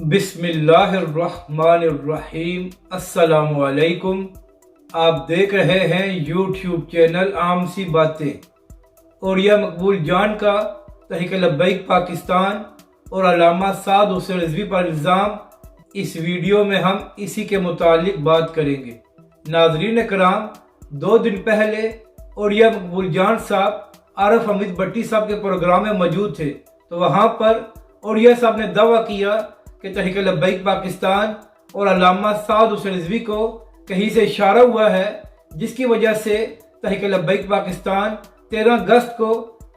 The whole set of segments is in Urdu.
بسم اللہ الرحمن الرحیم۔ السلام علیکم۔ آپ دیکھ رہے ہیں یوٹیوب چینل عام سی باتیں۔ اوڑیا مقبول جان کا تحریک لبیک پاکستان اور علامہ سعد حسین رضوی پر الزام، اس ویڈیو میں ہم اسی کے متعلق بات کریں گے۔ ناظرین کرام، 2 دن پہلے اوڑیا مقبول جان صاحب عارف حمید بٹی صاحب کے پروگرام میں موجود تھے، تو وہاں پر اوڑیا صاحب نے دعویٰ کیا کہ تحریک لبیک پاکستان اور علامہ سعد حسین رضوی کو کہیں سے اشارہ ہوا ہے، جس کی وجہ سے تحریک لبیک پاکستان 13 اگست کو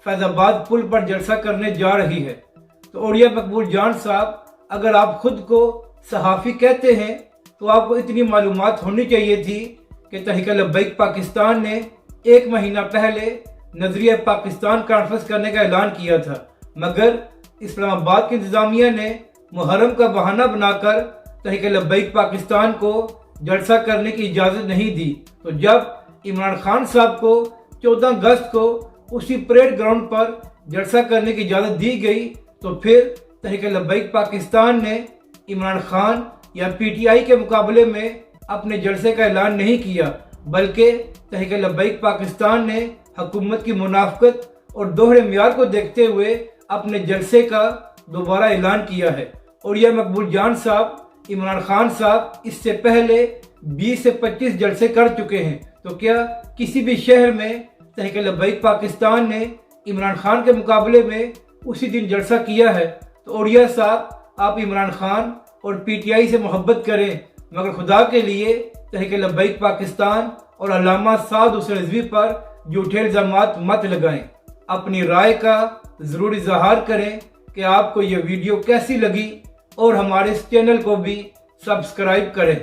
فیض آباد پل پر جلسہ کرنے جا رہی ہے۔ تو اوڑیا مقبول جان صاحب، اگر آپ خود کو صحافی کہتے ہیں تو آپ کو اتنی معلومات ہونی چاہیے تھی کہ تحریک لبیک پاکستان نے 1 مہینہ پہلے نظریہ پاکستان کانفرنس کرنے کا اعلان کیا تھا، مگر اسلام آباد کی انتظامیہ نے محرم کا بہانہ بنا کر تحریک لبیک پاکستان کو جلسہ کرنے کی اجازت نہیں دی۔ تو جب عمران خان صاحب کو 14 اگست کو اسی پریڈ گراؤنڈ پر جلسہ کرنے کی اجازت دی گئی، تو پھر تحریک لبیک پاکستان نے عمران خان یا پی ٹی آئی کے مقابلے میں اپنے جلسے کا اعلان نہیں کیا، بلکہ تحریک لبیک پاکستان نے حکومت کی منافقت اور دوہرے معیار کو دیکھتے ہوئے اپنے جلسے کا دوبارہ اعلان کیا ہے۔ اوڑیا مقبول جان صاحب، عمران خان صاحب اس سے پہلے 20 سے 25 جلسے کر چکے ہیں، تو کیا کسی بھی شہر میں تحریک لبیک پاکستان نے عمران خان کے مقابلے میں اسی دن جلسہ کیا ہے؟ تو اوڑیا صاحب، آپ عمران خان اور پی ٹی آئی سے محبت کریں، مگر خدا کے لیے تحریک لبیک پاکستان اور علامہ سعد حسین رضوی پر جھوٹے الزامات مت لگائیں۔ اپنی رائے کا ضرور اظہار کریں کہ آپ کو یہ ویڈیو کیسی لگی، اور ہمارے اس چینل کو بھی سبسکرائب کریں۔